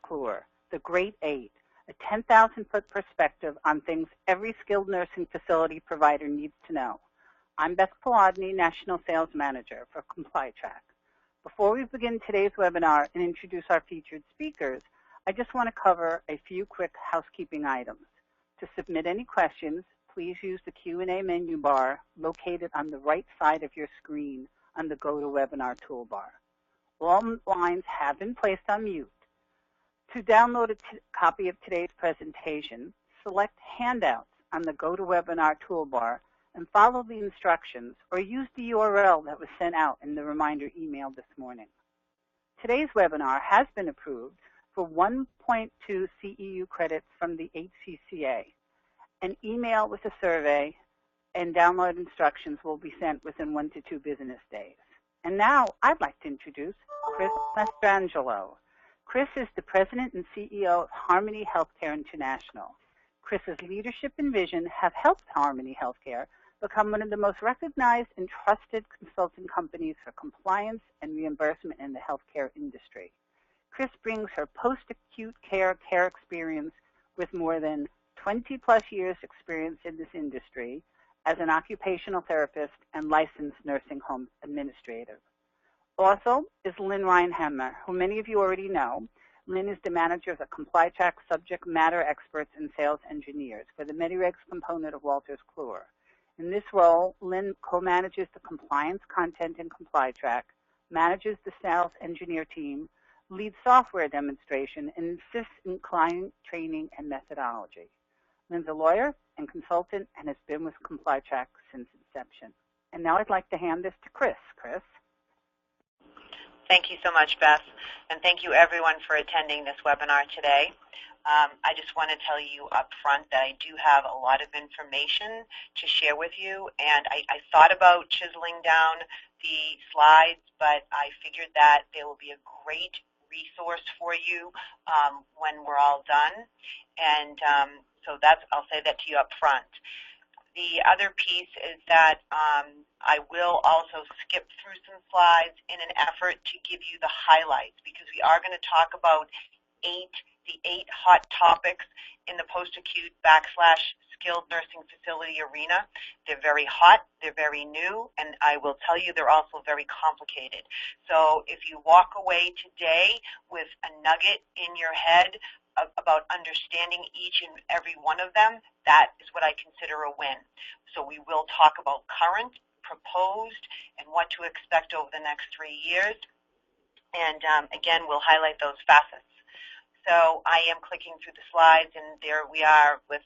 Kluwer, The Great Eight, a 10,000-foot perspective on things every skilled nursing facility provider needs to know. I'm Beth Polodny, National Sales Manager for ComplyTrack. Before we begin today's webinar and introduce our featured speakers, I just want to cover a few quick housekeeping items. To submit any questions, please use the Q&A menu bar located on the right side of your screen on the GoToWebinar toolbar. All lines have been placed on mute. To download a copy of today's presentation, select Handouts on the GoToWebinar toolbar and follow the instructions or use the URL that was sent out in the reminder email this morning. Today's webinar has been approved for 1.2 CEU credits from the HCCA. An email with a survey and download instructions will be sent within 1 to 2 business days. And now I'd like to introduce Chris Mastrangelo. Chris is the President and CEO of Harmony Healthcare International. Chris's leadership and vision have helped Harmony Healthcare become one of the most recognized and trusted consulting companies for compliance and reimbursement in the healthcare industry. Chris brings her post-acute care experience with more than 20-plus years experience in this industry as an occupational therapist and licensed nursing home administrator. Also is Lynn Reinhammer, who many of you already know. Lynn is the manager of the ComplyTrack subject matter experts and sales engineers for the MediRegs component of Wolters Kluwer. In this role, Lynn co-manages the compliance content in ComplyTrack, manages the sales engineer team, leads software demonstration, and assists in client training and methodology. Lynn's a lawyer and consultant and has been with ComplyTrack since inception. And now I'd like to hand this to Chris. Chris? Thank you so much, Beth, and thank you everyone for attending this webinar today. I just want to tell you up front that I do have a lot of information to share with you, and I thought about chiseling down the slides, but I figured that there will be a great resource for you when we're all done, and so I'll say that to you up front. The other piece is that I will also skip through some slides in an effort to give you the highlights, because we are going to talk about the eight hot topics in the post-acute / skilled nursing facility arena. They're very hot, they're very new, and I will tell you they're also very complicated. So if you walk away today with a nugget in your head about understanding each and every one of them, that is what I consider a win. So we will talk about current, proposed, and what to expect over the next 3 years. And again, we'll highlight those facets. So I am clicking through the slides, and there we are with,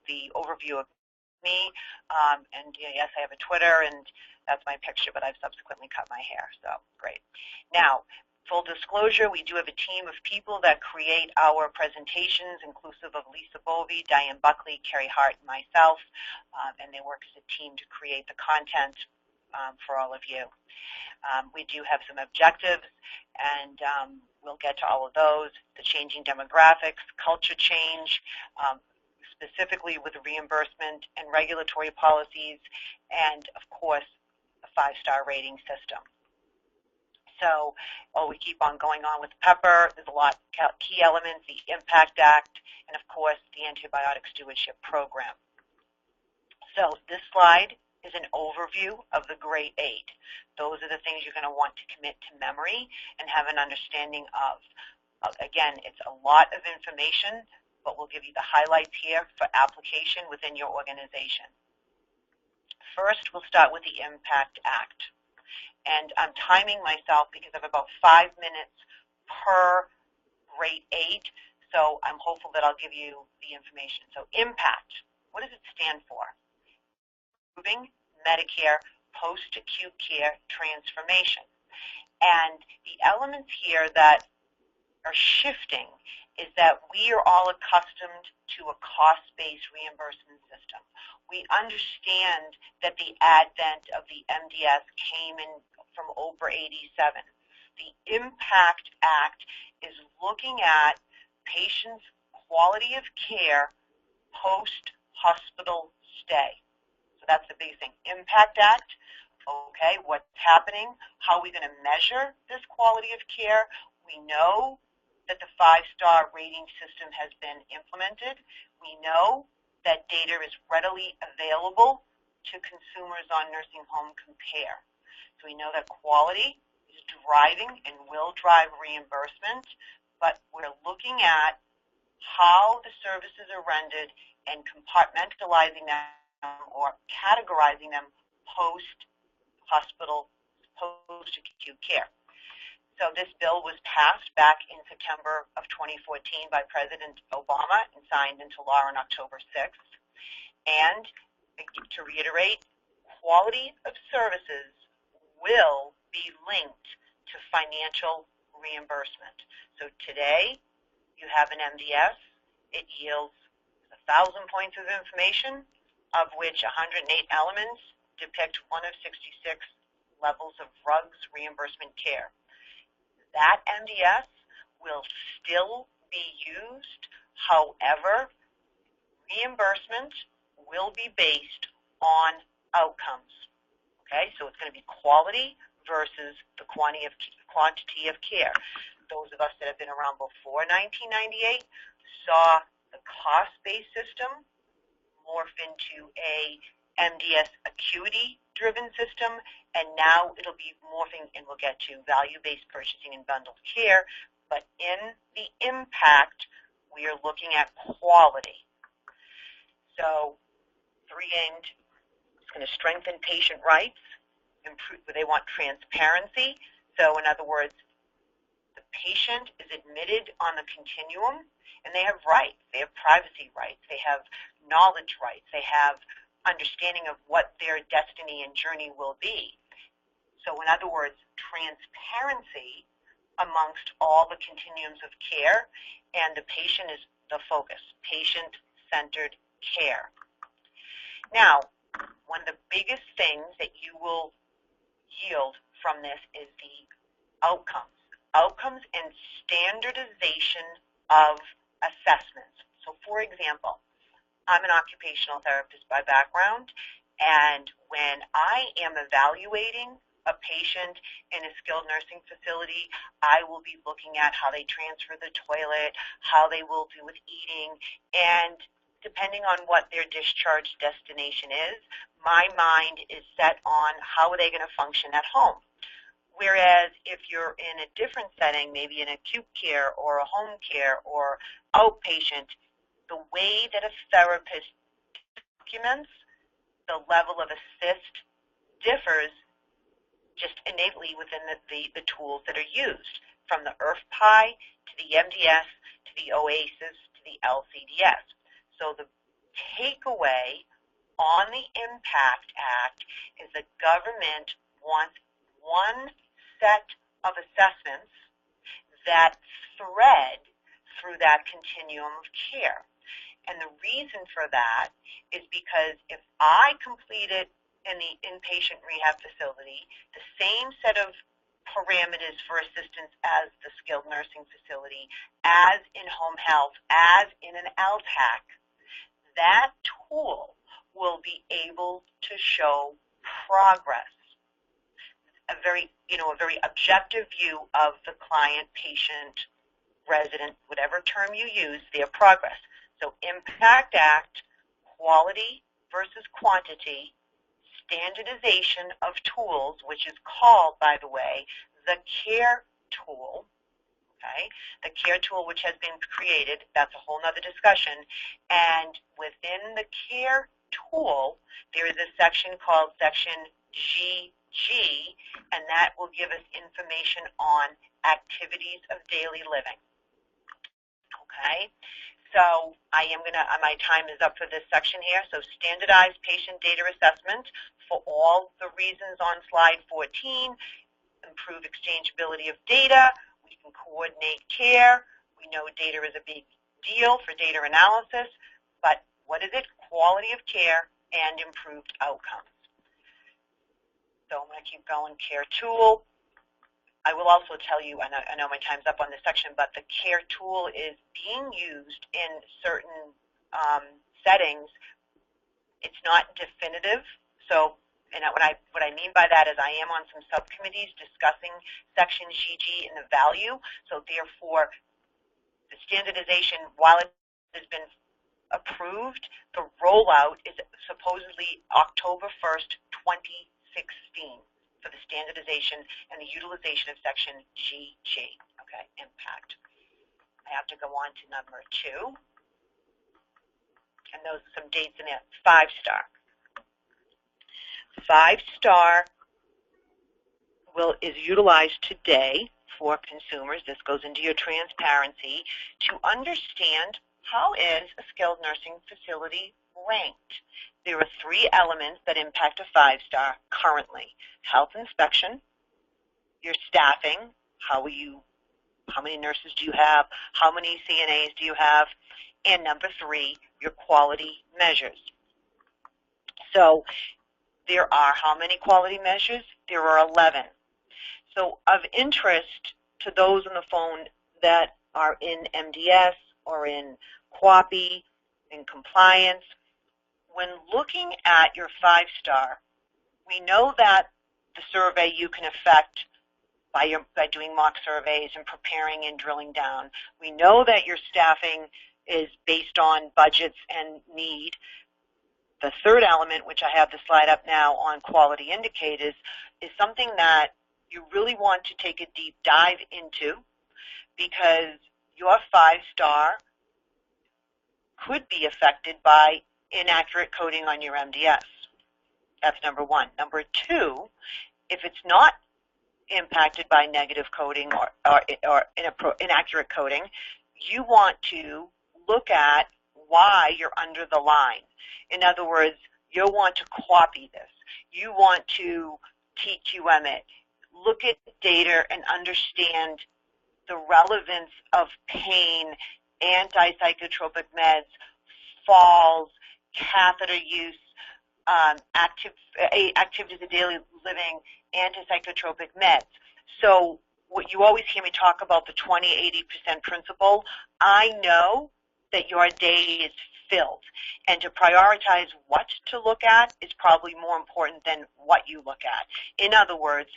the overview of me. And yes, I have a Twitter, and that's my picture, but I've subsequently cut my hair, so great. Now, full disclosure, we do have a team of people that create our presentations, inclusive of Lisa Bovey, Diane Buckley, Carrie Hart, and myself, and they work as a team to create the content for all of you. We do have some objectives, and we'll get to all of those: the changing demographics, culture change, specifically with reimbursement and regulatory policies, and, of course, a 5-star rating system. So we keep on going on with PEPPER. There's a lot of key elements, the IMPACT Act, and, of course, the Antibiotic Stewardship Program. So this slide is an overview of the Great Eight. Those are the things you're going to want to commit to memory and have an understanding of. Again, it's a lot of information, but we'll give you the highlights here for application within your organization. First, we'll start with the IMPACT Act. And I'm timing myself because I have about 5 minutes per Great Eight, so I'm hopeful that I'll give you the information. So IMPACT, what does it stand for? Improving Medicare Post-Acute Care Transformation. And the elements here that are shifting is that we are all accustomed to a cost-based reimbursement system. We understand that the advent of the MDS came in from OPRA 87. The IMPACT Act is looking at patients' quality of care post-hospital stay. So that's the big thing. IMPACT Act, okay, what's happening? How are we going to measure this quality of care? We know that the 5-star rating system has been implemented. We know that data is readily available to consumers on Nursing Home Compare. So we know that quality is driving and will drive reimbursement, but we're looking at how the services are rendered and compartmentalizing them or categorizing them post-hospital, post-acute care. So this bill was passed back in September of 2014 by President Obama and signed into law on October 6th. And to reiterate, quality of services will be linked to financial reimbursement. So today, you have an MDS. It yields 1,000 points of information, of which 108 elements depict one of 66 levels of drugs reimbursement care. That MDS will still be used. However, reimbursement will be based on outcomes. Okay, so it's going to be quality versus the quantity of care. Those of us that have been around before 1998 saw the cost-based system morph into a MDS acuity-driven system, and now it'll be morphing, and we'll get to value-based purchasing and bundled care. But in the impact, we are looking at quality. So, three-end, it's going to strengthen patient rights. They want transparency. So, in other words, the patient is admitted on the continuum, and they have rights. They have privacy rights. They have knowledge rights. They have understanding of what their destiny and journey will be. So in other words, transparency amongst all the continuums of care, and the patient is the focus, patient-centered care. Now, one of the biggest things that you will yield from this is the outcomes. Outcomes and standardization of assessments. So for example, I'm an occupational therapist by background, and when I am evaluating a patient in a skilled nursing facility, I will be looking at how they transfer the toilet, how they will do with eating, and depending on what their discharge destination is, my mind is set on how are they going to function at home. Whereas if you're in a different setting, maybe in acute care or a home care or outpatient, the way that a therapist documents the level of assist differs just innately within the tools that are used, from the IRF-PI to the MDS to the OASIS to the LCDS. So the takeaway on the Impact Act is the government wants one set of assessments that thread through that continuum of care. And the reason for that is because if I completed in the inpatient rehab facility the same set of parameters for assistance as the skilled nursing facility, as in home health, as in an LTAC, that tool will be able to show progress. A very objective view of the client, patient, resident, whatever term you use, their progress. So Impact Act, quality versus quantity, standardization of tools, which is called, by the way, the CARE tool, okay? The CARE tool which has been created, that's a whole other discussion, and within the CARE tool, there is a section called Section GG, and that will give us information on activities of daily living, okay? So my time is up for this section here. So standardized patient data assessment for all the reasons on slide 14, improve exchangeability of data, we can coordinate care, we know data is a big deal for data analysis, but what is it? Quality of care and improved outcomes. So I'm going to keep going. CARE tool. I will also tell you, and I know my time's up on this section, but the CARE tool is being used in certain settings. It's not definitive. So, and what I mean by that is I am on some subcommittees discussing Section GG and the value. So therefore, The standardization, while it has been approved, the rollout is supposedly October 1st, 2016 for the standardization and the utilization of section GG, okay, impact. I have to go on to number 2, and those are some dates in it. 5-star. 5-star is utilized today for consumers. This goes into your transparency to understand how is a skilled nursing facility ranked. There are 3 elements that impact a 5-star currently: health inspection, your staffing, how many nurses do you have, how many CNAs do you have, and number 3, your quality measures. So there are how many quality measures? There are 11. So of interest to those on the phone that are in MDS or in QAPI, in compliance, when looking at your 5-star, we know that the survey you can affect by doing mock surveys and preparing and drilling down. We know that your staffing is based on budgets and need. The third element, which I have the slide up now on quality indicators, is something that you really want to take a deep dive into, because your 5-star could be affected by inaccurate coding on your MDS. That's number 1. Number 2, if it's not impacted by negative coding or inaccurate coding, you want to look at why you're under the line. In other words, you'll want to copy this. You want to TQM it. Look at data and understand the relevance of pain, antipsychotropic meds, falls, catheter use, activities of daily living, antipsychotropic meds. So what you always hear me talk about, the 20-80% principle, I know that your day is filled. And to prioritize what to look at is probably more important than what you look at. In other words,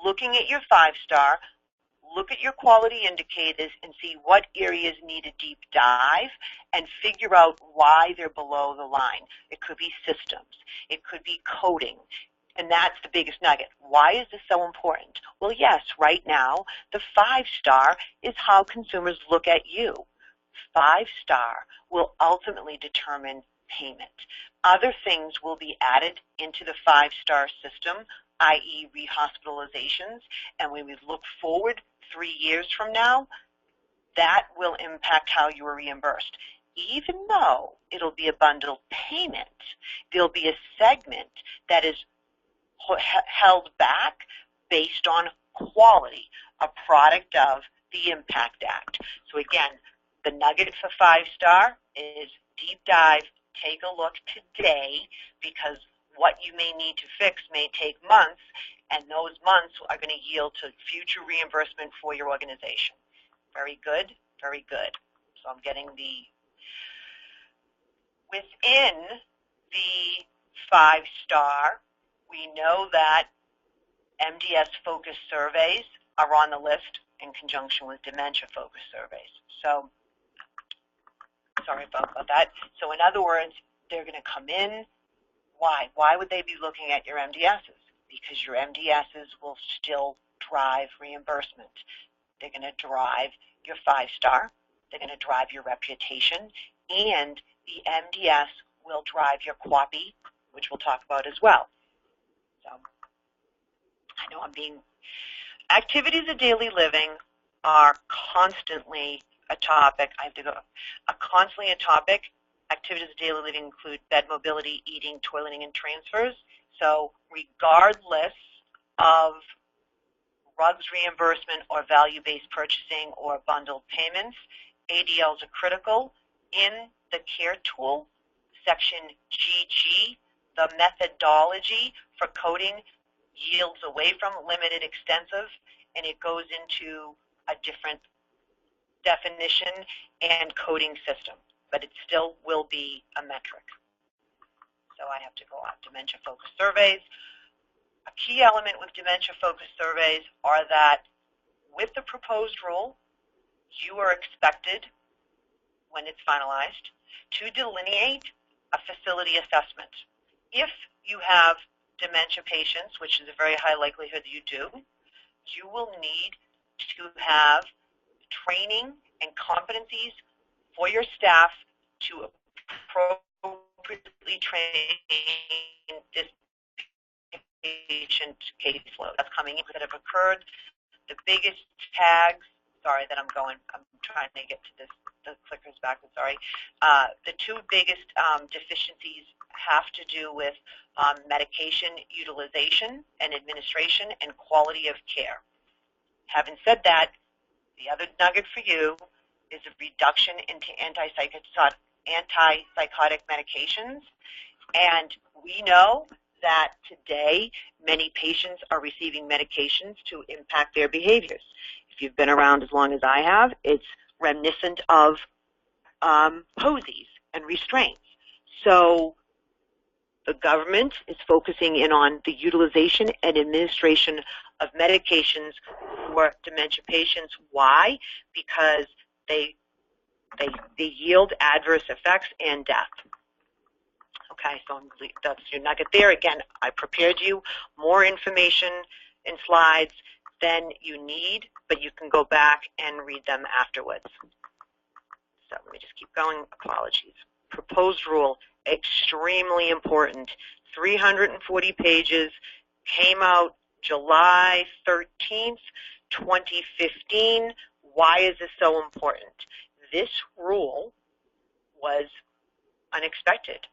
looking at your 5-star, look at your quality indicators and see what areas need a deep dive and figure out why they're below the line. It could be systems. It could be coding. And that's the biggest nugget. Why is this so important? Well, yes, right now, the 5-star is how consumers look at you. 5-star will ultimately determine payment. Other things will be added into the 5-star system, i.e. rehospitalizations, and when we look forward 3 years from now, that will impact how you are reimbursed. Even though it'll be a bundled payment, there'll be a segment that is held back based on quality, a product of the Impact Act. So again, the nugget for 5-star is deep dive, take a look today, because what you may need to fix may take months, and those months are going to yield to future reimbursement for your organization. Very good, very good. So I'm getting within the 5-star, we know that MDS-focused surveys are on the list in conjunction with dementia-focused surveys. So, sorry about that. So in other words, they're going to come in. Why? Why would they be looking at your MDSs? Because your MDSs will still drive reimbursement. They're going to drive your 5-star. They're going to drive your reputation. And the MDS will drive your QAPI, which we'll talk about as well. So I know I'm being... Activities of daily living are constantly a topic. I have to go. Constantly a topic. Activities of daily living include bed mobility, eating, toileting, and transfers. So regardless of RUGs reimbursement or value-based purchasing or bundled payments, ADLs are critical. In the care tool, section GG, the methodology for coding yields away from limited extensive, and it goes into a different definition and coding system, but it still will be a metric. So I have to go on dementia-focused surveys. A key element with dementia-focused surveys are that with the proposed rule, you are expected when it's finalized, to delineate a facility assessment. If you have dementia patients, which is a very high likelihood you do, you will need to have training and competencies for your staff to appropriately train this patient caseload that's coming in that have occurred. The biggest tags, sorry that I'm trying to get to this, the clicker's back, I'm sorry. The two biggest deficiencies have to do with medication utilization and administration and quality of care. Having said that, the other nugget for you is a reduction into antipsychotic medications. And we know that today many patients are receiving medications to impact their behaviors. If you've been around as long as I have, it's reminiscent of posies and restraints. So the government is focusing in on the utilization and administration of medications for dementia patients. Why? Because they yield adverse effects and death. Okay, so that's your nugget there. Again, I prepared you more information in slides than you need, but you can go back and read them afterwards. So let me just keep going. Apologies. Proposed rule, extremely important. 340 pages, came out July 13th, 2015. Why is this so important? This rule was unexpected.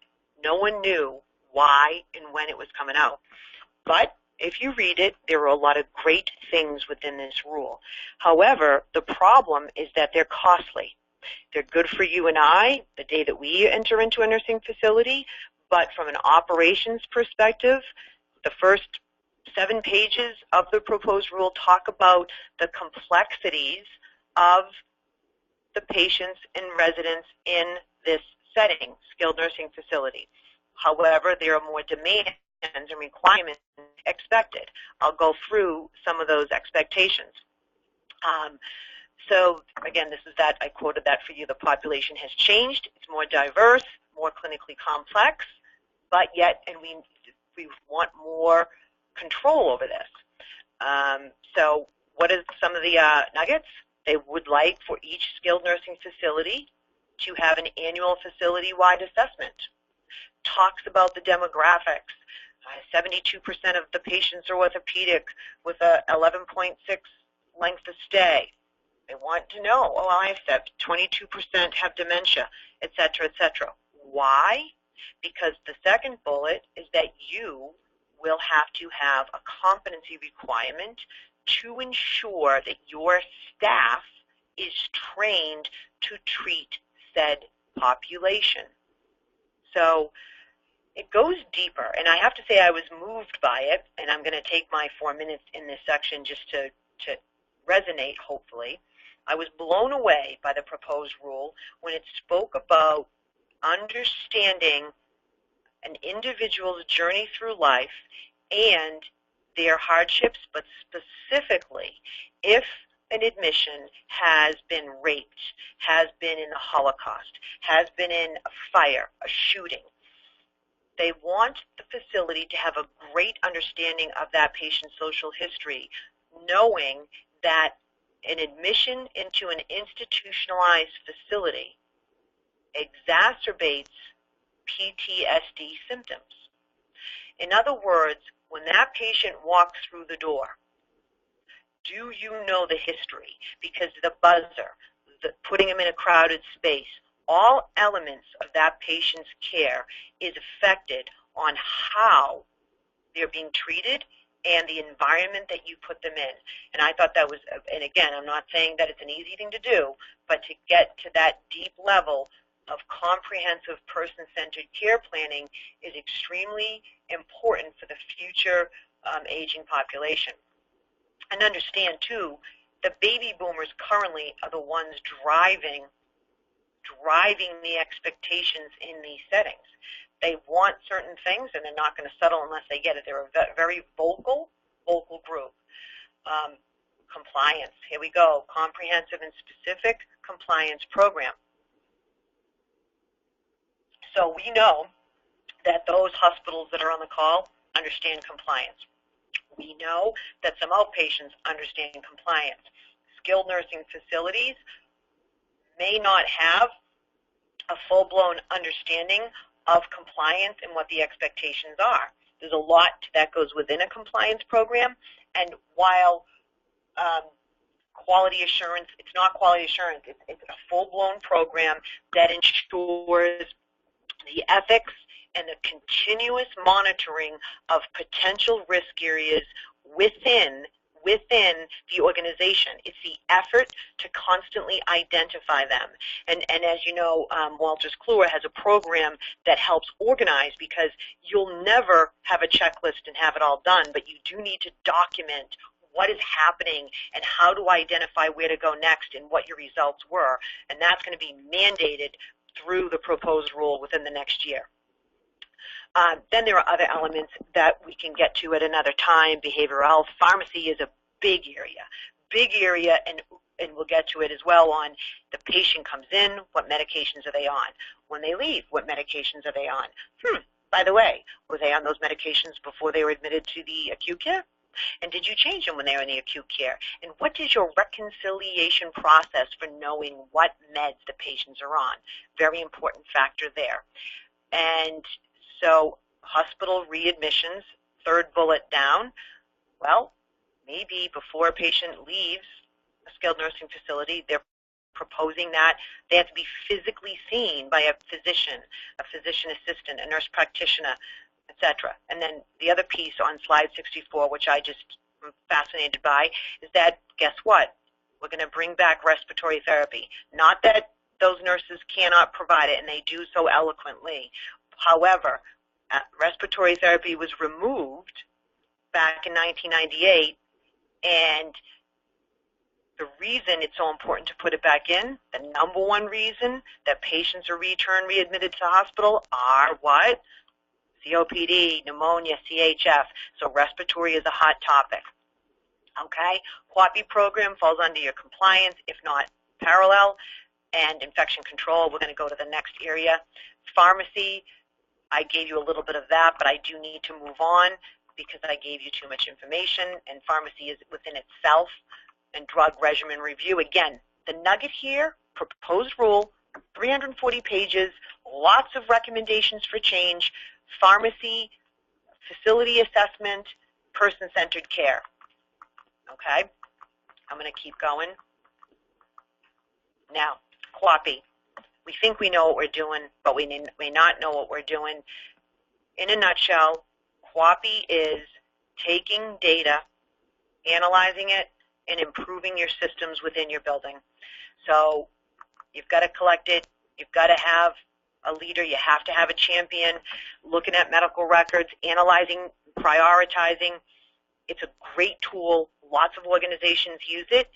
No one knew why and when it was coming out. But if you read it, there are a lot of great things within this rule. However, the problem is that they're costly. They're good for you and I the day that we enter into a nursing facility, but from an operations perspective, the first 7 pages of the proposed rule talk about the complexities of the patients and residents in this setting, skilled nursing facility. However, there are more demands and requirements expected. I'll go through some of those expectations. So again, this is that, I quoted that for you, the population has changed, it's more diverse, more clinically complex, but yet, and we want more control over this. So what are some of the nuggets? They would like for each skilled nursing facility to have an annual facility-wide assessment. Talks about the demographics. 72% of the patients are orthopedic with a 11.6 length of stay. They want to know, well, I have 22% have dementia, et cetera, et cetera. Why? Because the second bullet is that you will have to have a competency requirement to ensure that your staff is trained to treat said population. So it goes deeper, and I have to say I was moved by it, and I'm going to take my 4 minutes in this section just to resonate, hopefully. I was blown away by the proposed rule when it spoke about understanding an individual's journey through life and their hardships, but specifically if an admission has been raped, has been in the Holocaust, has been in a fire, a shooting. They want the facility to have a great understanding of that patient's social history, knowing that an admission into an institutionalized facility exacerbates PTSD symptoms. In other words, when that patient walks through the door, do you know the history? Because the buzzer, putting them in a crowded space, all elements of that patient's care is affected on how they're being treated and the environment that you put them in. And I thought that was, and again, I'm not saying that it's an easy thing to do, but to get to that deep level of comprehensive person-centered care planning is extremely important for the future aging population. And understand, too, the baby boomers currently are the ones driving the expectations in these settings. They want certain things, and they're not going to settle unless they get it. They're a very vocal group. Compliance, here we go, comprehensive and specific compliance program. So we know that those hospitals that are on the call understand compliance. We know that some outpatients understand compliance. Skilled nursing facilities may not have a full-blown understanding of compliance and what the expectations are. There's a lot that goes within a compliance program, and while quality assurance, it's not quality assurance, it's a full-blown program that ensures the ethics and the continuous monitoring of potential risk areas within the organization. It's the effort to constantly identify them. And as you know, Walters Kluwer has a program that helps organize, because you'll never have a checklist and have it all done, but you do need to document what is happening and how to identify where to go next and what your results were. And that's going to be mandated through the proposed rule within the next year. Then there are other elements that we can get to at another time. Behavioral health, pharmacy is a big area, and we'll get to it as well. On the patient comes in, what medications are they on? When they leave, what medications are they on? By the way, were they on those medications before they were admitted to the acute care? And did you change them when they were in the acute care? And what is your reconciliation process for knowing what meds the patients are on? Very important factor there. And so hospital readmissions, third bullet down, well, maybe before a patient leaves a skilled nursing facility, they're proposing that they have to be physically seen by a physician assistant, a nurse practitioner, etc. And then the other piece on slide 64, which I just am fascinated by, is that, guess what? We're going to bring back respiratory therapy. Not that those nurses cannot provide it, and they do so eloquently. However, respiratory therapy was removed back in 1998, and the reason it's so important to put it back in, the number one reason that patients are readmitted to the hospital are what? COPD, pneumonia, CHF. So respiratory is a hot topic. Okay? QAPI program falls under your compliance, if not parallel, and infection control. We're going to go to the next area. Pharmacy, I gave you a little bit of that, but I do need to move on because I gave you too much information, and pharmacy is within itself. And drug regimen review, again, the nugget here, proposed rule, 340 pages, lots of recommendations for change, pharmacy, facility assessment, person-centered care. Okay? I'm going to keep going. Now, QAPI. We think we know what we're doing, but we may not know what we're doing. In a nutshell, QAPI is taking data, analyzing it, and improving your systems within your building. So you've got to collect it. You've got to have a leader. You have to have a champion looking at medical records, analyzing, prioritizing. It's a great tool. Lots of organizations use it,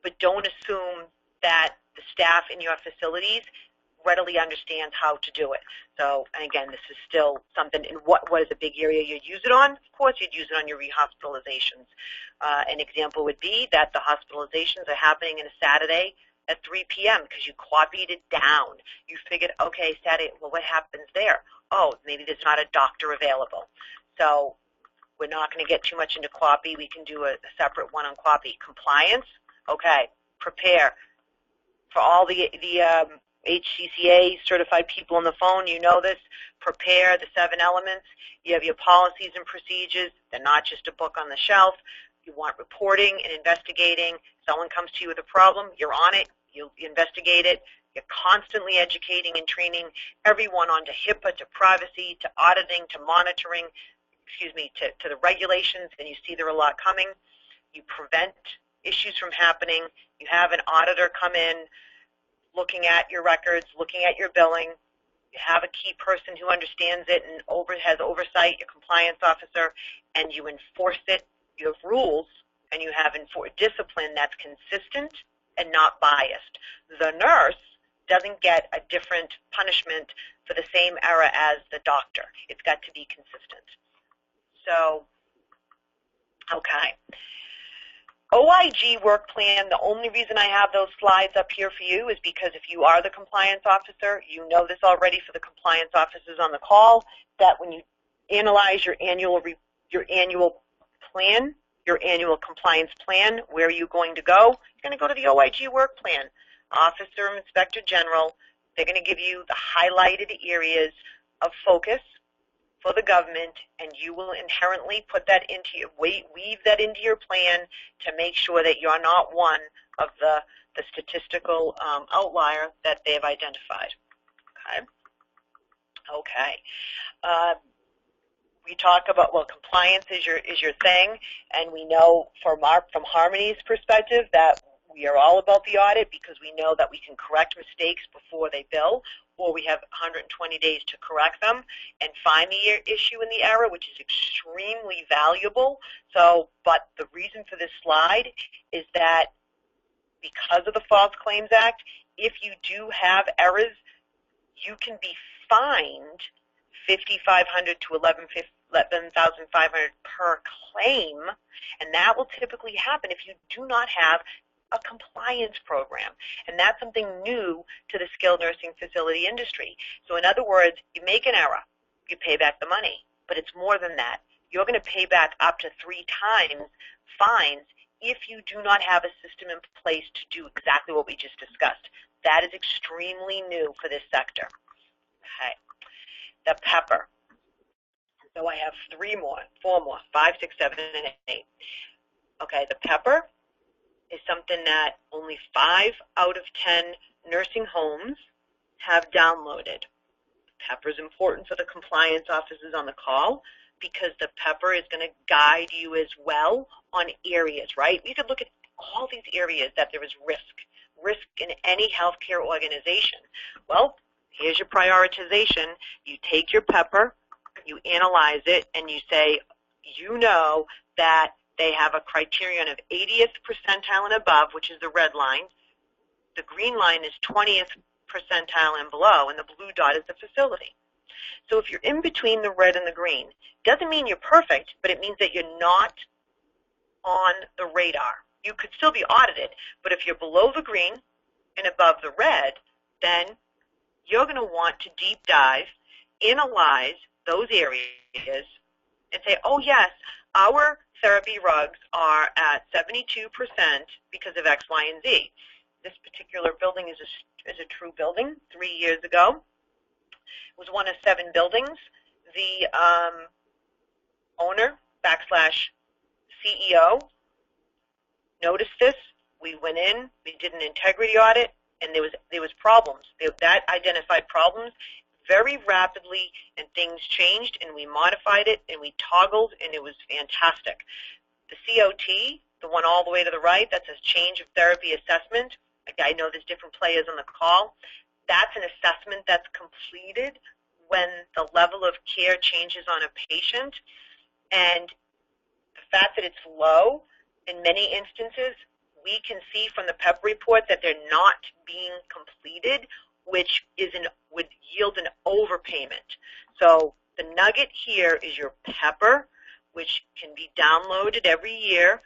but don't assume that the staff in your facilities readily understands how to do it. So, and again, this is still something, in what is a big area you'd use it on? Of course, you'd use it on your rehospitalizations. An example would be that the hospitalizations are happening on a Saturday at 3 p.m. because you copied it down. You figured, okay, Saturday, well, what happens there? Oh, maybe there's not a doctor available. So we're not going to get too much into QAPI. We can do a separate one on QAPI. Compliance, okay, prepare. For all the HCCA certified people on the phone, you know this. Prepare the 7 elements. You have your policies and procedures. They're not just a book on the shelf. You want reporting and investigating. Someone comes to you with a problem, you're on it, you investigate it. You're constantly educating and training everyone onto HIPAA, to privacy, to auditing, to monitoring, to the regulations, and you see there are a lot coming. You prevent issues from happening. You have an auditor come in, looking at your records, looking at your billing. You have a key person who understands it and has oversight, your compliance officer, and you enforce it. You have rules, and you have discipline that's consistent and not biased. The nurse doesn't get a different punishment for the same error as the doctor. It's got to be consistent. So, okay. OIG work plan, the only reason I have those slides up here for you is because if you are the compliance officer, you know this already for the compliance officers on the call, that when you analyze your annual plan, your annual compliance plan, where are you going to go? You're going to go to the OIG work plan. Officer and Inspector General, they're going to give you the highlighted areas of focus for the government, and you will inherently put that into your, weave that into your plan to make sure that you're not one of the statistical outlier that they've identified. Okay. Okay. We talk about, well, compliance is your thing, and we know from Harmony's perspective that we are all about the audit because we know that we can correct mistakes before they bill, or we have 120 days to correct them and find the issue in the error, which is extremely valuable. So, but the reason for this slide is that because of the False Claims Act, if you do have errors, you can be fined $5,500 to $11,500 per claim, and that will typically happen if you do not have a compliance program. And that's something new to the skilled nursing facility industry. So in other words, you make an error, you pay back the money, but it's more than that. You're going to pay back up to 3 times fines if you do not have a system in place to do exactly what we just discussed. That is extremely new for this sector. Okay. The PEPR. So I have 4 more, 5, 6, 7, and 8. Okay, the PEPR is something that only 5 out of 10 nursing homes have downloaded. PEPR is important for the compliance officers on the call because the PEPR is going to guide you as well on areas, right? We could look at all these areas that there is risk in any healthcare organization. Well, here's your prioritization. You take your PEPR, you analyze it, and you say, you know that they have a criterion of 80th percentile and above, which is the red line. The green line is 20th percentile and below, and the blue dot is the facility. So if you're in between the red and the green, doesn't mean you're perfect, but it means that you're not on the radar. You could still be audited, but if you're below the green and above the red, then you're going to want to deep dive, analyze those areas, and say, oh yes, our therapy rugs are at 72% because of X, Y, and Z. This particular building is a true building. 3 years ago, it was one of 7 buildings. The owner / CEO noticed this. We went in, we did an integrity audit, and there was problems. That identified problems very rapidly, and things changed, and we modified it, and we toggled, and it was fantastic. The COT, the one all the way to the right, that's a change of therapy assessment. I know there's different players on the call. That's an assessment that's completed when the level of care changes on a patient, and the fact that it's low, in many instances, we can see from the PEP report that they're not being completed, which would yield an overpayment. So the nugget here is your PEPR, which can be downloaded every year,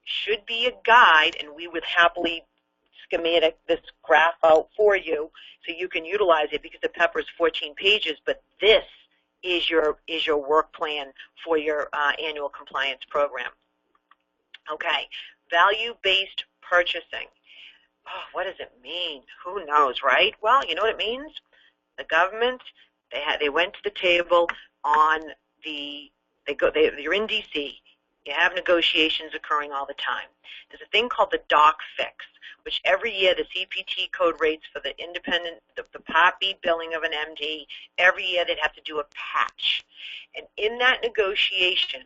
should be a guide, and we would happily schematic this graph out for you so you can utilize it because the PEPR is 14 pages, but this is your work plan for your annual compliance program. Okay, value-based purchasing. Oh, what does it mean? Who knows, right? Well, you know what it means? The government, they went to the table on you're in D.C. You have negotiations occurring all the time. There's a thing called the doc fix, which every year the CPT code rates for the independent, the Part B billing of an MD, every year they'd have to do a patch. And in that negotiation,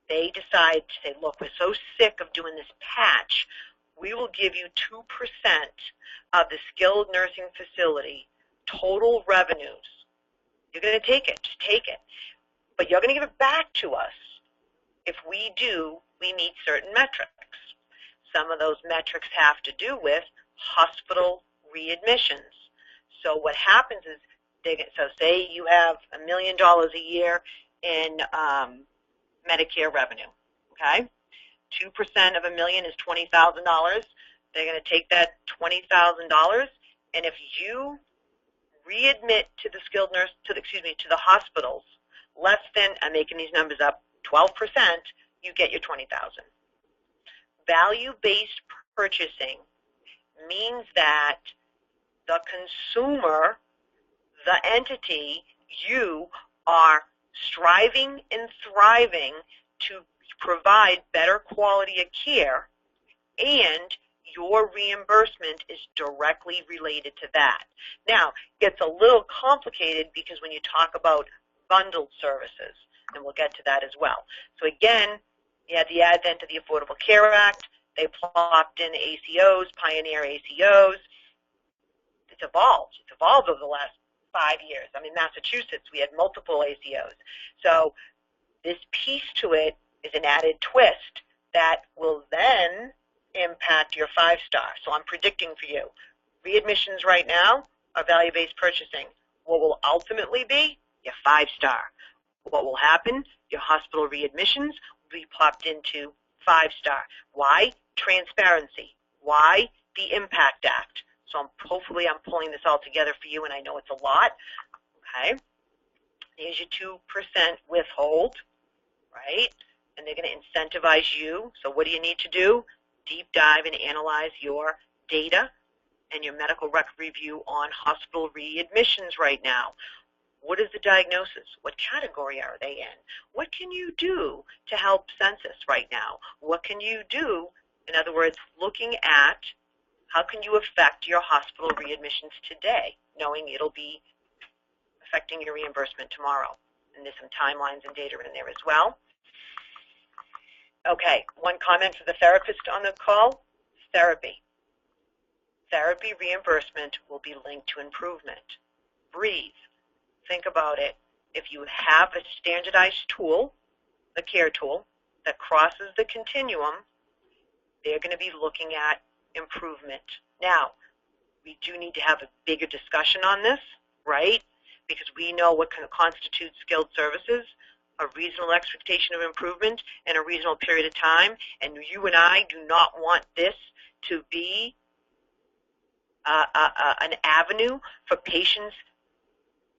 they decide to say, look, we're so sick of doing this patch, we will give you 2% of the skilled nursing facility total revenues. You're going to take it, just take it. But you're going to give it back to us if we meet certain metrics. Some of those metrics have to do with hospital readmissions. So what happens is, so say you have $1 million a year in Medicare revenue, okay? 2% of $1 million is $20,000. They're going to take that $20,000, and if you readmit to the skilled nurse, to the hospitals, less than, I'm making these numbers up, 12%, you get your $20,000. Value-based purchasing means that the consumer, the entity, you are striving and thriving to provide better quality of care, and your reimbursement is directly related to that. Now, it gets a little complicated because when you talk about bundled services, and we'll get to that as well. So again, you had the advent of the Affordable Care Act. They plopped in ACOs, Pioneer ACOs. It's evolved. It's evolved over the last 5 years. I mean, Massachusetts, we had multiple ACOs. So this piece to it is an added twist that will then impact your 5-star. So I'm predicting for you, readmissions right now are value-based purchasing. What will ultimately be? Your 5-star. What will happen? Your hospital readmissions will be popped into 5-star. Why? Transparency. Why? The Impact Act. So hopefully I'm pulling this all together for you, and I know it's a lot. Okay. Here's your 2% withhold, right? And they're going to incentivize you. So what do you need to do? Deep dive and analyze your data and your medical record review on hospital readmissions right now. What is the diagnosis? What category are they in? What can you do to help census right now? What can you do? In other words, looking at how can you affect your hospital readmissions today, knowing it'll be affecting your reimbursement tomorrow. And there's some timelines and data in there as well. Okay, one comment for the therapist on the call, therapy. Therapy reimbursement will be linked to improvement. Breathe. Think about it. If you have a standardized tool, a care tool, that crosses the continuum, they're going to be looking at improvement. Now, we do need to have a bigger discussion on this, right? Because we know what constitutes skilled services, a reasonable expectation of improvement in a reasonable period of time, and you and I do not want this to be an avenue for patients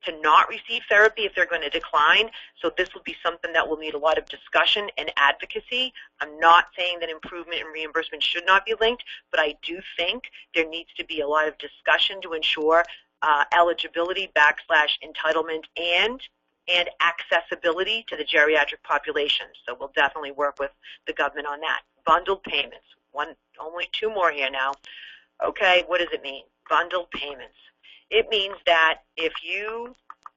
to not receive therapy if they're going to decline. So this will be something that will need a lot of discussion and advocacy. I'm not saying that improvement and reimbursement should not be linked, but I do think there needs to be a lot of discussion to ensure eligibility / entitlement and accessibility to the geriatric population. So we'll definitely work with the government on that. Bundled payments. Only 2 more here now. Okay, what does it mean? Bundled payments. It means that if you,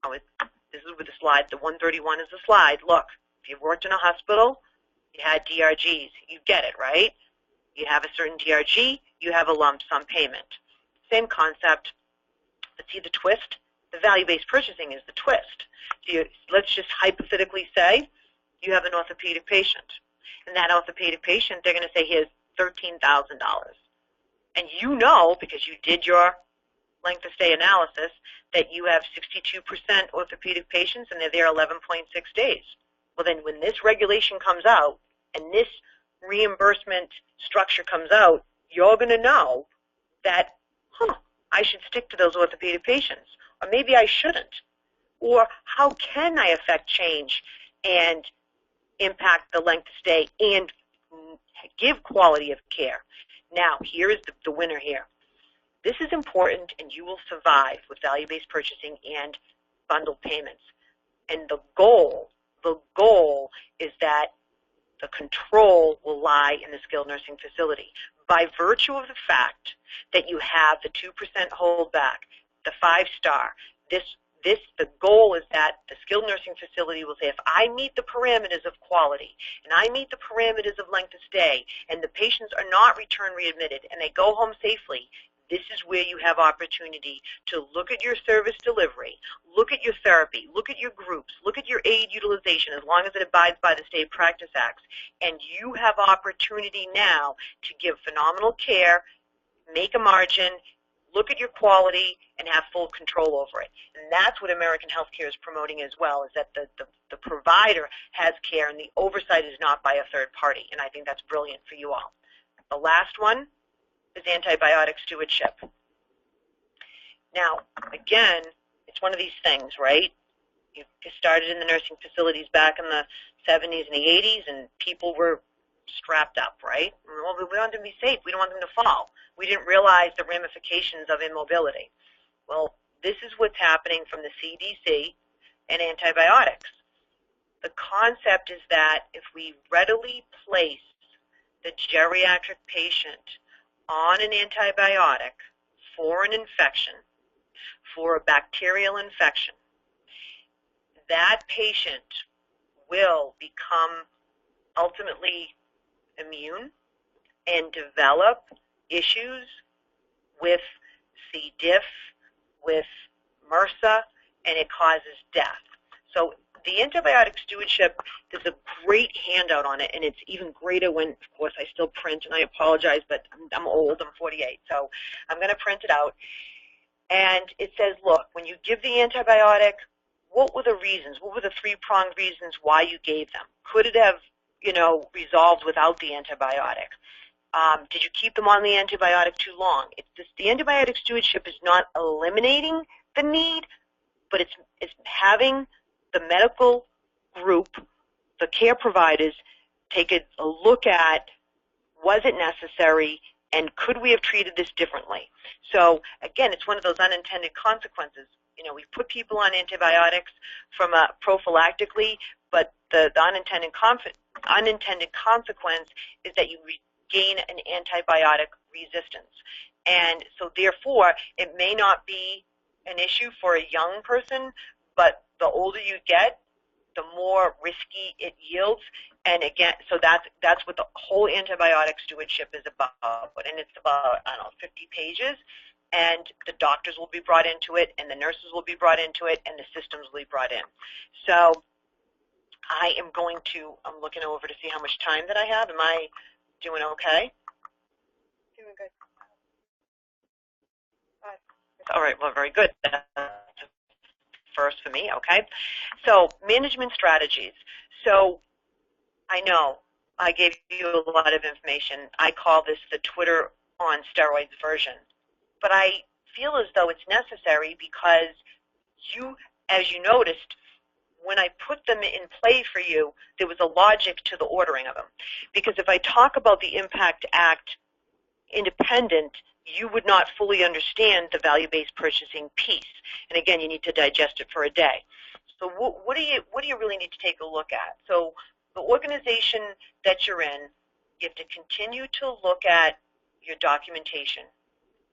this is with the slide, the 131 is the slide. Look, if you've worked in a hospital, you had DRGs, you get it, right? You have a certain DRG, you have a lump sum payment. Same concept, but see the twist? The value-based purchasing is the twist. Let's just hypothetically say you have an orthopedic patient. And that orthopedic patient, they're going to say, here's $13,000. And you know, because you did your length of stay analysis, that you have 62% orthopedic patients and they're there 11.6 days. Well, then when this regulation comes out and this reimbursement structure comes out, you're going to know that, I should stick to those orthopedic patients, or maybe I shouldn't. Or how can I affect change and impact the length of stay and give quality of care? Now, here is the winner here. This is important, and you will survive with value-based purchasing and bundled payments. And the goal is that the control will lie in the skilled nursing facility. By virtue of the fact that you have the 2% holdback, the 5-star, the goal is that the skilled nursing facility will say, if I meet the parameters of quality and I meet the parameters of length of stay and the patients are not return readmitted and they go home safely, this is where you have opportunity to look at your service delivery, look at your therapy, look at your groups, look at your aid utilization as long as it abides by the State Practice Acts. And you have opportunity now to give phenomenal care, make a margin, look at your quality, and have full control over it. And that's what American Healthcare is promoting as well, is that the provider has care and the oversight is not by a third party. And I think that's brilliant for you all. The last one is antibiotic stewardship. Now, again, it's one of these things, right? You started in the nursing facilities back in the 70s and the 80s, and people were strapped up, right? Well, we want them to be safe. We don't want them to fall. We didn't realize the ramifications of immobility. Well, this is what's happening from the CDC and antibiotics. The concept is that if we readily place the geriatric patient on an antibiotic for an infection, for a bacterial infection, that patient will become ultimately immune and develop issues with C. diff, with MRSA, and it causes death. So the antibiotic stewardship, there's a great handout on it, and it's even greater when, of course, I still print, and I apologize, but I'm old, I'm 48, so I'm going to print it out. And it says, look, when you give the antibiotic, what were the reasons? What were the three-pronged reasons why you gave them? Could it have, resolved without the antibiotic? Did you keep them on the antibiotic too long? The antibiotic stewardship is not eliminating the need, but it's having the medical group, the care providers, take a look at, was it necessary, and could we have treated this differently? So, again, it's one of those unintended consequences. We put people on antibiotics from prophylactically, but the unintended consequence is that you gain an antibiotic resistance. And so, therefore, it may not be an issue for a young person, but the older you get, the more risky it yields. And again, so that's what the whole antibiotic stewardship is about. And it's about, 50 pages. And the doctors will be brought into it, and the nurses will be brought into it, and the systems will be brought in. So I am I'm looking over to see how much time that I have. Am I doing okay? Doing good. All right, well, very good. First for me, okay? So management strategies. So I know I gave you a lot of information. I call this the Twitter on steroids version. But I feel as though it's necessary because as you noticed, when I put them in play for you, there was a logic to the ordering of them. Because if I talk about the Impact Act independent, you would not fully understand the value-based purchasing piece. And again, you need to digest it for a day. So what do you really need to take a look at? So the organization that you're in, you have to continue to look at your documentation.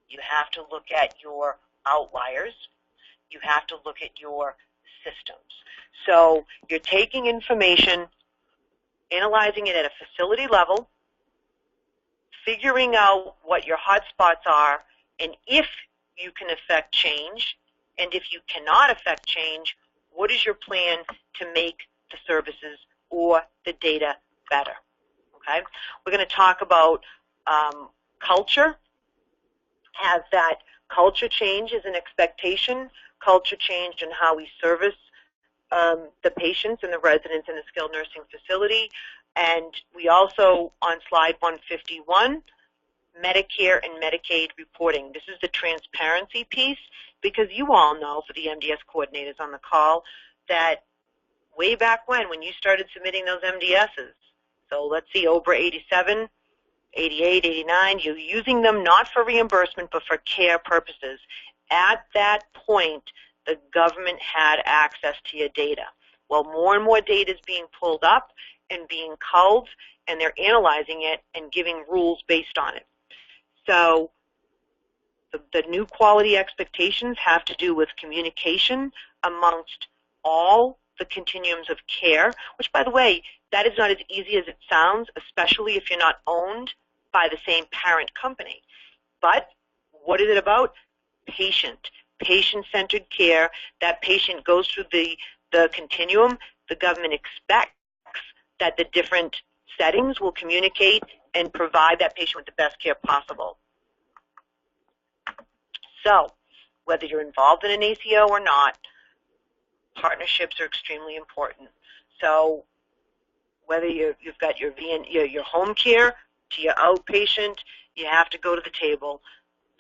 You have to look at your outliers. You have to look at your systems. So you're taking information, analyzing it at a facility level, figuring out what your hot spots are, and if you can affect change, and if you cannot affect change, what is your plan to make the services or the data better? Okay? We're going to talk about culture. Have that culture change as an expectation, culture change in how we service the patients and the residents in the skilled nursing facility. And we also, on slide 151, Medicare and Medicaid reporting. This is the transparency piece, because you all know, for the MDS coordinators on the call, that way back when you started submitting those MDSs, so let's see, OBRA 87, 88, 89, you're using them not for reimbursement but for care purposes. At that point, the government had access to your data. Well, more and more data is being pulled up and being culled, and they're analyzing it and giving rules based on it. So the new quality expectations have to do with communication amongst all the continuums of care, which, by the way, that is not as easy as it sounds, especially if you're not owned by the same parent company. But what is it about? Patient-centered care. That patient goes through the continuum. The government expects that the different settings will communicate and provide that patient with the best care possible. So whether you're involved in an ACO or not, partnerships are extremely important. So whether you've got your home care to your outpatient, you have to go to the table.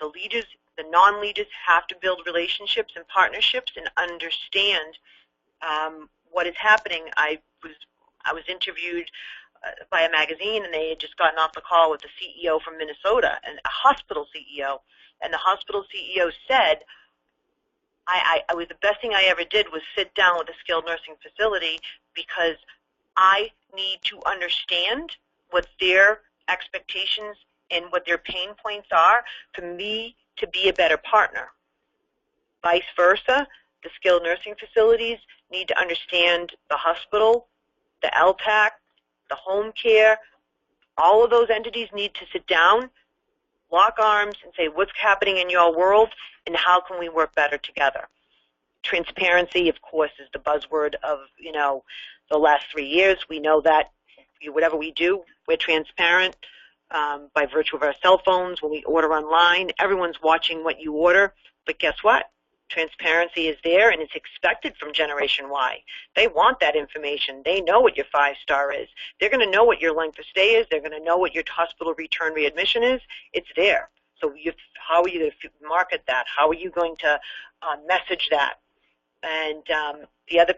The leaders, the non-leaders have to build relationships and partnerships and understand what is happening. I was interviewed by a magazine, and they had just gotten off the call with the CEO from Minnesota, and a hospital CEO, and the hospital CEO said, the best thing I ever did was sit down with a skilled nursing facility because I need to understand what their expectations and what their pain points are for me to be a better partner. Vice versa, the skilled nursing facilities need to understand the hospital, the LTAC, the home care. All of those entities need to sit down, lock arms, and say, what's happening in your world and how can we work better together? Transparency, of course, is the buzzword of, the last 3 years. We know that whatever we do, we're transparent by virtue of our cell phones. When we order online, everyone's watching what you order. But guess what? Transparency is there, and it's expected from Generation Y. They want that information. They know what your 5-star is. They're going to know what your length of stay is. They're going to know what your hospital return readmission is. It's there. So how are you going to market that? How are you going to message that? And the other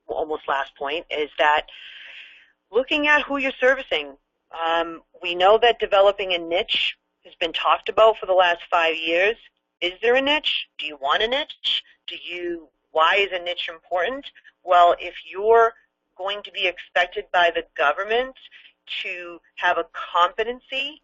almost last point is that looking at who you're servicing. We know that developing a niche has been talked about for the last 5 years. Is there a niche? Do you want a niche? Why is a niche important? Well, if you're going to be expected by the government to have a competency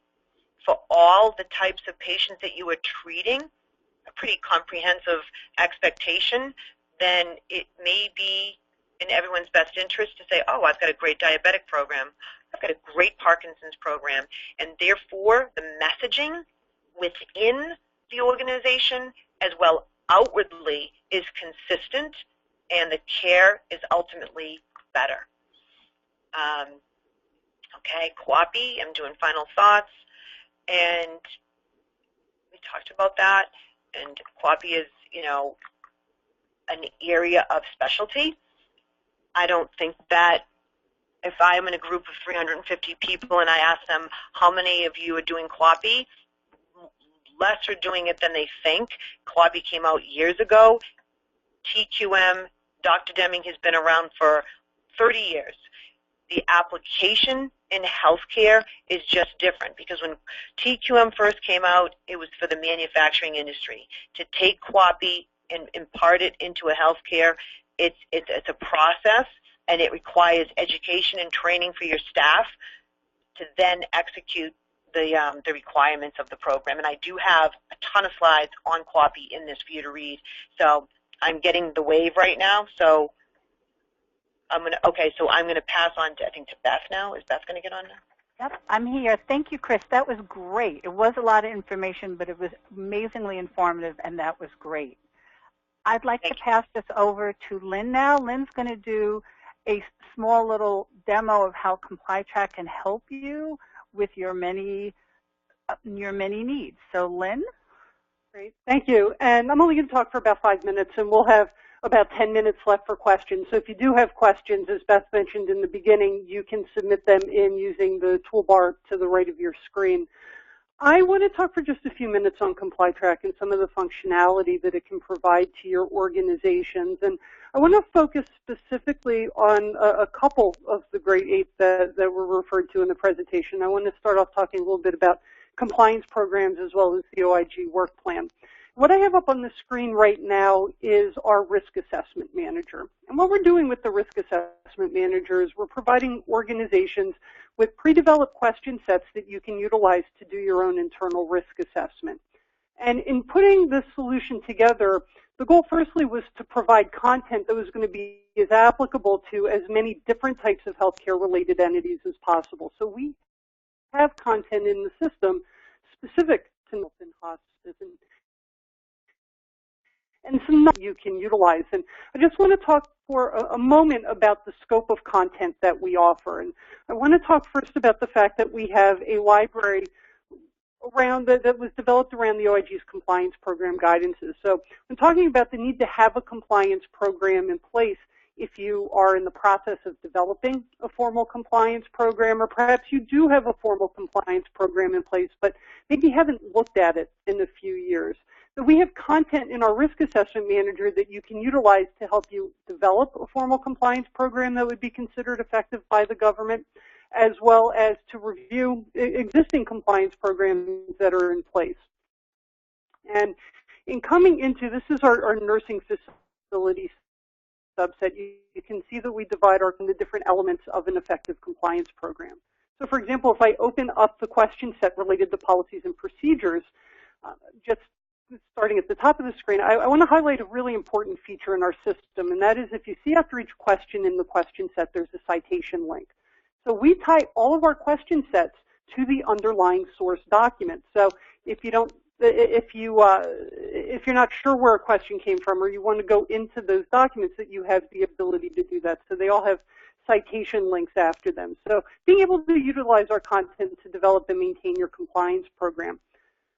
for all the types of patients that you are treating, a pretty comprehensive expectation, then it may be in everyone's best interest to say, oh, I've got a great diabetic program. I've got a great Parkinson's program. And therefore, the messaging within the organization as well outwardly is consistent, and the care is ultimately better. Okay, QAPI, I'm doing final thoughts, and we talked about that, and QAPI is, an area of specialty. I don't think that if I'm in a group of 350 people and I ask them, how many of you are doing QAPI, less are doing it than they think. QAPI came out years ago. TQM, Dr. Deming has been around for 30 years. The application in healthcare is just different because when TQM first came out, it was for the manufacturing industry. To take QAPI and impart it into a healthcare, it's a process, and it requires education and training for your staff to then execute the requirements of the program. And I do have a ton of slides on QAPI in this for you to read. So I'm getting the wave right now. So I'm going to pass on to, I think, to Beth now. Is Beth going to get on now? Yep, I'm here. Thank you, Chris. That was great. It was a lot of information, but it was amazingly informative, and that was great. I'd like to pass this over to Lynn now. Lynn's going to do a small little demo of how ComplyTrack can help you with your many needs. So, Lynn? Great. Thank you. And I'm only going to talk for about 5 minutes, and we'll have about 10 minutes left for questions. So if you do have questions, as Beth mentioned in the beginning, you can submit them in using the toolbar to the right of your screen. I want to talk for just a few minutes on ComplyTrack and some of the functionality that it can provide to your organizations. And I want to focus specifically on a couple of the great 8 that were referred to in the presentation. I want to start off talking a little bit about compliance programs as well as the OIG work plan. What I have up on the screen right now is our risk assessment manager. And what we're doing with the risk assessment manager is we're providing organizations with pre-developed question sets that you can utilize to do your own internal risk assessment. And in putting this solution together, the goal firstly was to provide content that was going to be as applicable to as many different types of healthcare related entities as possible. So we have content in the system specific to health and hospice and some you can utilize. And I just want to talk for a moment about the scope of content that we offer. And I want to talk first about the fact that we have a library that was developed around the OIG's compliance program guidances. So when talking about the need to have a compliance program in place, if you are in the process of developing a formal compliance program, or perhaps you do have a formal compliance program in place, but maybe haven't looked at it in a few years. So we have content in our risk assessment manager that you can utilize to help you develop a formal compliance program that would be considered effective by the government, as well as to review existing compliance programs that are in place. And in coming into, this is our nursing facilities subset, you can see that we divide the different elements of an effective compliance program. So for example, if I open up the question set related to policies and procedures, just starting at the top of the screen, I want to highlight a really important feature in our system, and that is if you see after each question in the question set, there's a citation link. So we tie all of our question sets to the underlying source document. So if you don't, if you're not sure where a question came from, or you want to go into those documents, that you have the ability to do that. So they all have citation links after them. So being able to utilize our content to develop and maintain your compliance program.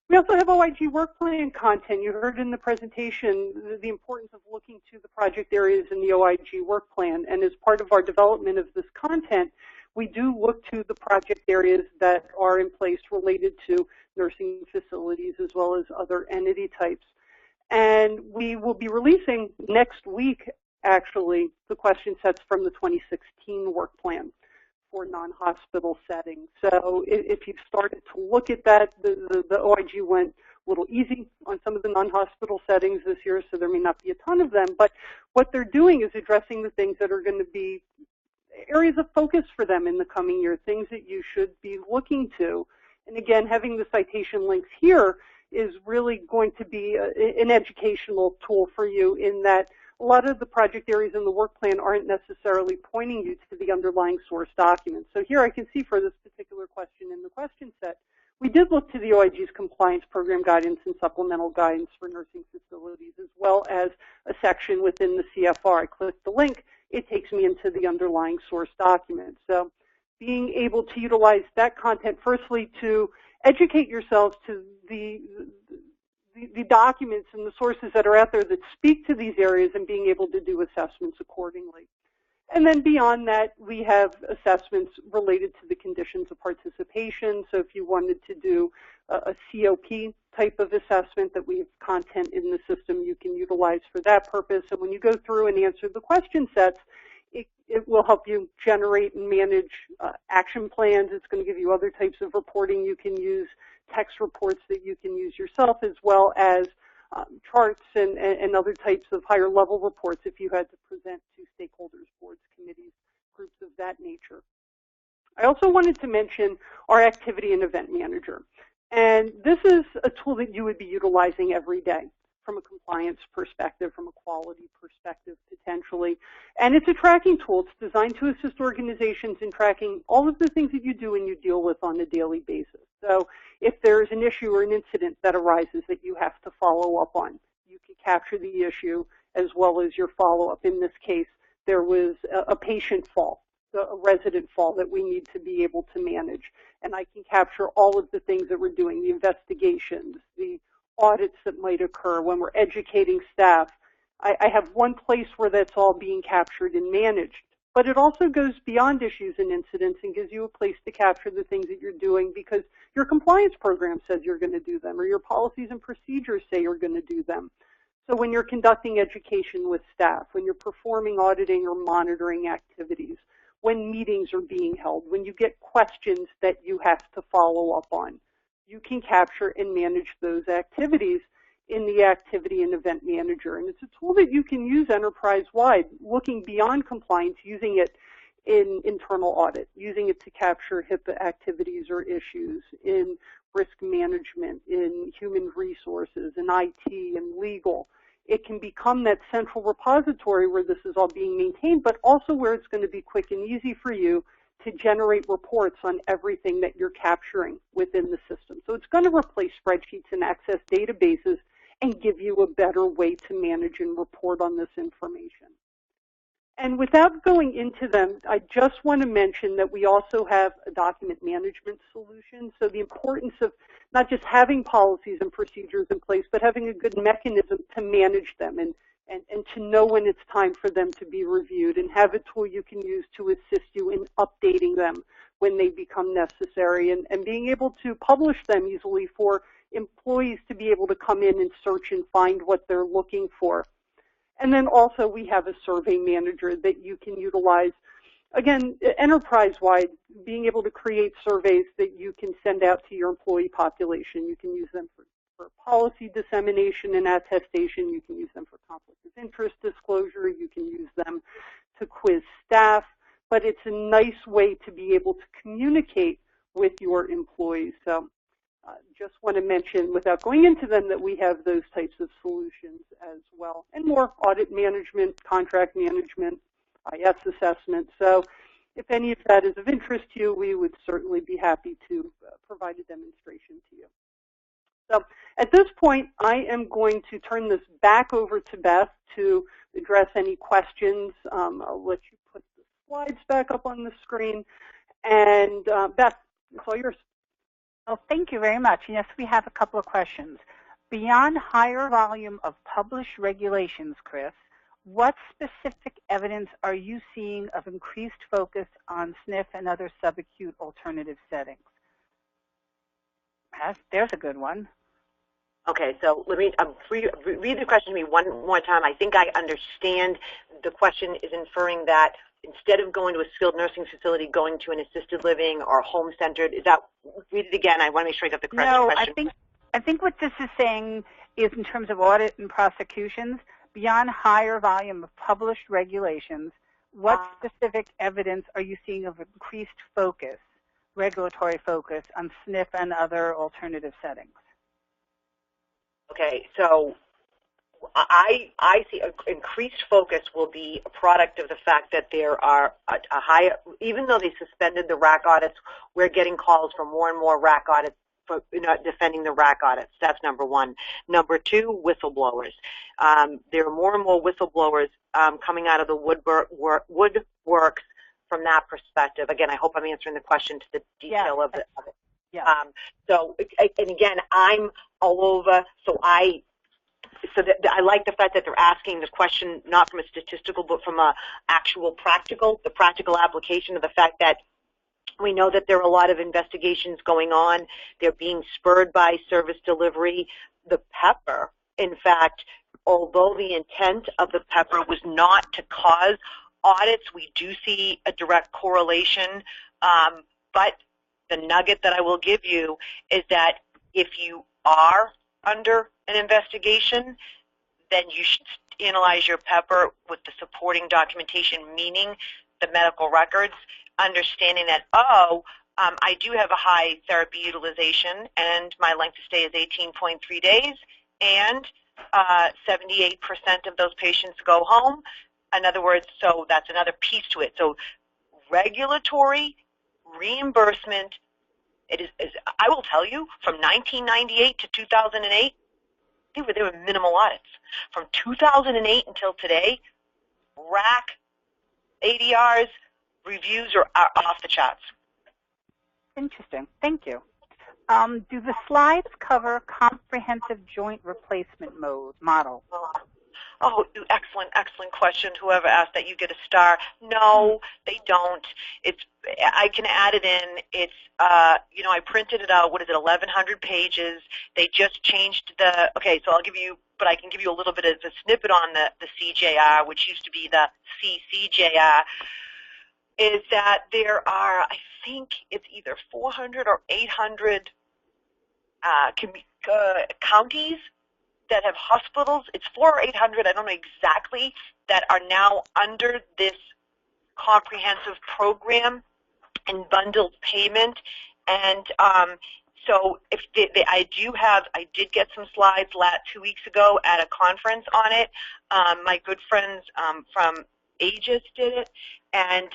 We also have OIG work plan content. You heard in the presentation the importance of looking to the project areas in the OIG work plan. And as part of our development of this content, we do look to the project areas that are in place related to nursing facilities as well as other entity types. And we will be releasing next week, actually, the question sets from the 2016 work plan for non-hospital settings. So if you've started to look at that, the OIG went a little easy on some of the non-hospital settings this year, so there may not be a ton of them. But what they're doing is addressing the things that are going to be areas of focus for them in the coming year, things that you should be looking to. And again, having the citation links here is really going to be an educational tool for you, in that a lot of the project areas in the work plan aren't necessarily pointing you to the underlying source document. So here I can see for this particular question in the question set, we did look to the OIG's compliance program guidance and supplemental guidance for nursing facilities, as well as a section within the CFR. I click the link, it takes me into the underlying source document. So being able to utilize that content, firstly, to educate yourselves to the documents and the sources that are out there that speak to these areas, and being able to do assessments accordingly. And then beyond that, we have assessments related to the conditions of participation. So if you wanted to do a COP type of assessment, that we have content in the system you can utilize for that purpose. And when you go through and answer the question sets, it will help you generate and manage action plans. It's going to give you other types of reporting you can use, text reports that you can use yourself, as well as charts and other types of higher level reports if you had to present to stakeholders, boards, committees, groups of that nature. I also wanted to mention our activity and event manager. And this is a tool that you would be utilizing every day from a compliance perspective, from a quality perspective, potentially. And it's a tracking tool. It's designed to assist organizations in tracking all of the things that you do and you deal with on a daily basis. So if there's an issue or an incident that arises that you have to follow up on, you can capture the issue as well as your follow-up. In this case, there was a patient fall, a resident fall that we need to be able to manage. And I can capture all of the things that we're doing, the investigations, the audits that might occur when we're educating staff. I have one place where that's all being captured and managed. But it also goes beyond issues and incidents and gives you a place to capture the things that you're doing because your compliance program says you're going to do them, or your policies and procedures say you're going to do them. So when you're conducting education with staff, when you're performing auditing or monitoring activities, when meetings are being held, when you get questions that you have to follow up on, you can capture and manage those activities in the activity and event manager. And it's a tool that you can use enterprise-wide, looking beyond compliance, using it in internal audit, using it to capture HIPAA activities or issues, in risk management, in human resources, in IT and legal. It can become that central repository where this is all being maintained, but also where it's going to be quick and easy for you to generate reports on everything that you're capturing within the system. So it's going to replace spreadsheets and access databases and give you a better way to manage and report on this information. And without going into them, I just want to mention that we also have a document management solution. So the importance of not just having policies and procedures in place, but having a good mechanism to manage them and to know when it's time for them to be reviewed, and have a tool you can use to assist you in updating them when they become necessary, and being able to publish them easily for employees to be able to come in and search and find what they're looking for. And then also we have a survey manager that you can utilize, again, enterprise-wide, being able to create surveys that you can send out to your employee population. You can use them for policy dissemination and attestation. You can use them for conflict of interest disclosure. You can use them to quiz staff. But it's a nice way to be able to communicate with your employees. So just want to mention, without going into them, that we have those types of solutions as well. And more audit management, contract management, IS assessment. So if any of that is of interest to you, we would certainly be happy to provide a demonstration to you. So at this point, I am going to turn this back over to Beth to address any questions. I'll let you put the slides back up on the screen. And Beth, it's all yours. Well, thank you very much. Yes, we have a couple of questions. Beyond higher volume of published regulations, Chris, what specific evidence are you seeing of increased focus on SNF and other subacute alternative settings? There's a good one. Okay, so let me read the question to me one more time. I think I understand the question is inferring that instead of going to a skilled nursing facility, going to an assisted living or home-centered. Is that, read it again. I want to make sure I got the correct question. No, I think what this is saying is, in terms of audit and prosecutions, beyond higher volume of published regulations, what specific evidence are you seeing of increased focus, regulatory focus, on SNF and other alternative settings? Okay, so I see increased focus will be a product of the fact that there are a high, even though they suspended the RAC audits, we're getting calls for more and more RAC audits for defending the RAC audits. That's number one. Number two, whistleblowers. There are more and more whistleblowers coming out of the woodworks from that perspective. Again, I hope I'm answering the question to the detail of it. Yeah. So, and again, I'm all over, so I like the fact that they're asking the question not from a statistical, but from a actual the practical application of the fact that we know that there are a lot of investigations going on. They're being spurred by service delivery. The PEPR, in fact, although the intent of the PEPR was not to cause audits, we do see a direct correlation, but the nugget that I will give you is that if you are under an investigation, then you should analyze your PEPR with the supporting documentation, meaning the medical records, understanding that, I do have a high therapy utilization and my length of stay is 18.3 days, and 78% of those patients go home. In other words, so that's another piece to it. So regulatory reimbursement, I will tell you, from 1998 to 2008, there were minimal audits. From 2008 until today, RAC, ADRs, reviews are off the charts. Interesting. Thank you. Do the slides cover comprehensive joint replacement model? Oh, excellent question. Whoever asked that, you get a star. No, they don't. I can add it in. It's I printed it out. What is it? 1,100 pages. They just changed okay. So I'll give you, but I can give you a little bit of a snippet on the CJR, which used to be the CCJR. Is that there are, I think it's either 400 or 800 counties that have hospitals. It's 400 or 800, I don't know exactly, that are now under this comprehensive program and bundled payment. And so if I did get some slides 2 weeks ago at a conference on it. My good friends from Aegis did it, and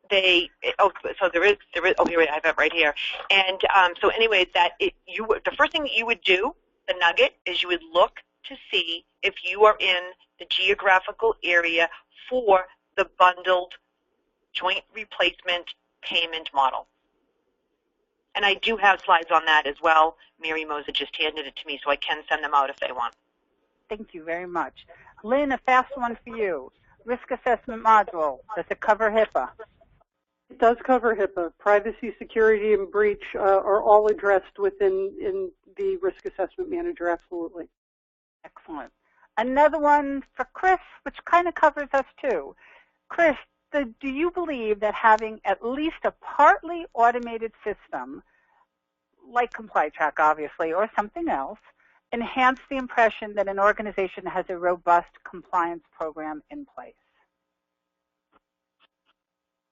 so there is, here, I have it right here. And so anyway, the first thing that you would do, the nugget, is you would look to see if you are in the geographical area for the bundled joint replacement payment model. And I do have slides on that as well. Mary Moser just handed it to me, so I can send them out if they want. Thank you very much. Lynn, a fast one for you. Risk assessment module, does it cover HIPAA? It does cover HIPAA. Privacy, security, and breach are all addressed within the risk assessment manager, absolutely. Excellent. Another one for Chris, which kind of covers us too. Chris, do you believe that having at least a partly automated system, like ComplyTrack obviously, or something else, enhance the impression that an organization has a robust compliance program in place?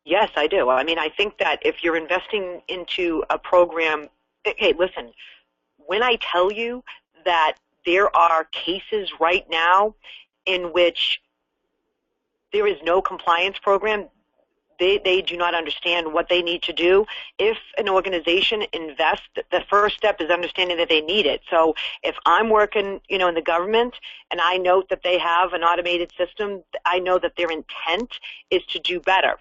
Yes, I do. I mean, I think that if you're investing into a program, hey, listen, when I tell you that there are cases right now in which there is no compliance program, they do not understand what they need to do. If an organization invests, the first step is understanding that they need it. So if I'm working, in the government and I note that they have an automated system, I know that their intent is to do better.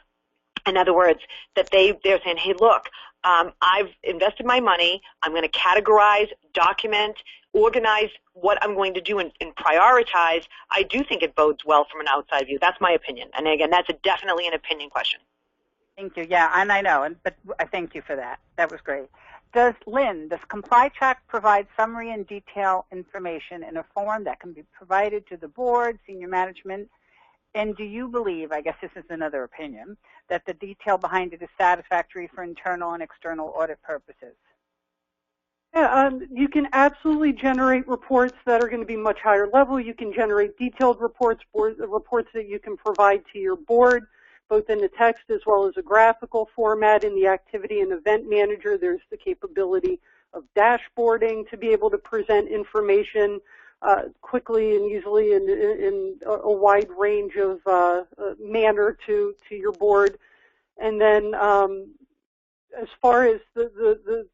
In other words, that they're saying, hey, look, I've invested my money. I'm going to categorize, document, organize what I'm going to do and prioritize. I do think it bodes well from an outside view. That's my opinion. And again, that's definitely an opinion question. Thank you. Yeah, and I know, but I thank you for that. That was great. Lynn, does ComplyTrack provide summary and detail information in a form that can be provided to the board, senior management? And do you believe, I guess this is another opinion, that the detail behind it is satisfactory for internal and external audit purposes? Yeah, you can absolutely generate reports that are going to be much higher level. You can generate detailed reports that you can provide to your board, both in the text as well as a graphical format. In the activity and event manager, there's the capability of dashboarding to be able to present information quickly and easily in a wide range of manner to your board. And then as far as the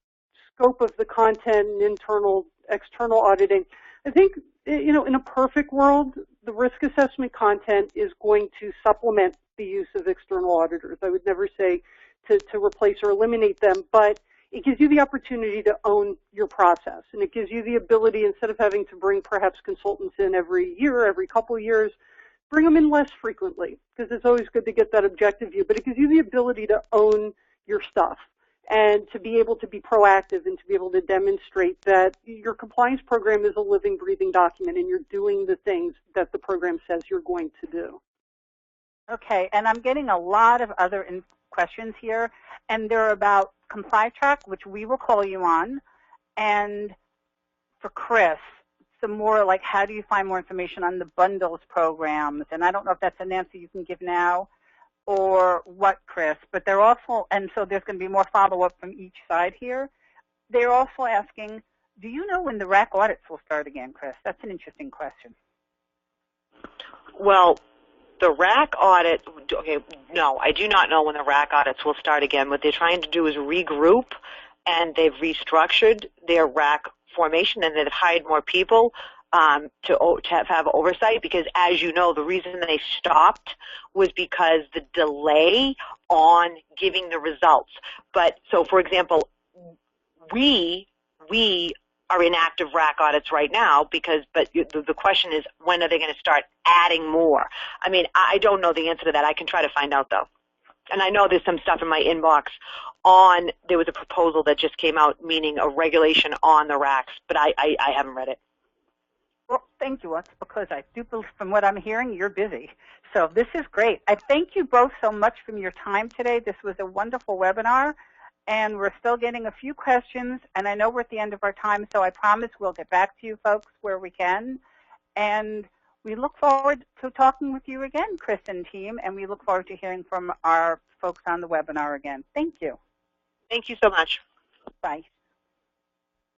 scope of the content and internal, external auditing, I think, in a perfect world, the risk assessment content is going to supplement the use of external auditors. I would never say to replace or eliminate them, but it gives you the opportunity to own your process, and it gives you the ability, instead of having to bring perhaps consultants in every year, every couple of years, bring them in less frequently, because it's always good to get that objective view, but it gives you the ability to own your stuff and to be able to be proactive and to be able to demonstrate that your compliance program is a living, breathing document and you're doing the things that the program says you're going to do. Okay, and I'm getting a lot of other questions here, and they're about ComplyTrack, which we will call you on, and for Chris, some more like how do you find more information on the bundles programs, and I don't know if that's an answer you can give now or what, Chris, but they're also, and so there's going to be more follow-up from each side here. They're also asking, do you know when the RAC audits will start again, Chris? That's an interesting question. Well, the RAC audit, okay, no, I do not know when the RAC audits will start again. What they're trying to do is regroup, and they've restructured their RAC formation, and they've hired more people to have oversight, because, as you know, the reason they stopped was because the delay on giving the results. But, so, for example, we are in active RAC audits right now, but the question is, when are they going to start adding more? I mean, I don't know the answer to that. I can try to find out, though. And I know there's some stuff in my inbox there was a proposal that just came out, meaning a regulation on the RACs, but I haven't read it. Well, thank you. That's because I do, from what I'm hearing, you're busy. So this is great. I thank you both so much for your time today. This was a wonderful webinar. And we're still getting a few questions, and I know we're at the end of our time, so I promise we'll get back to you folks where we can. And we look forward to talking with you again, Chris and team, and we look forward to hearing from our folks on the webinar again. Thank you. Thank you so much. Bye.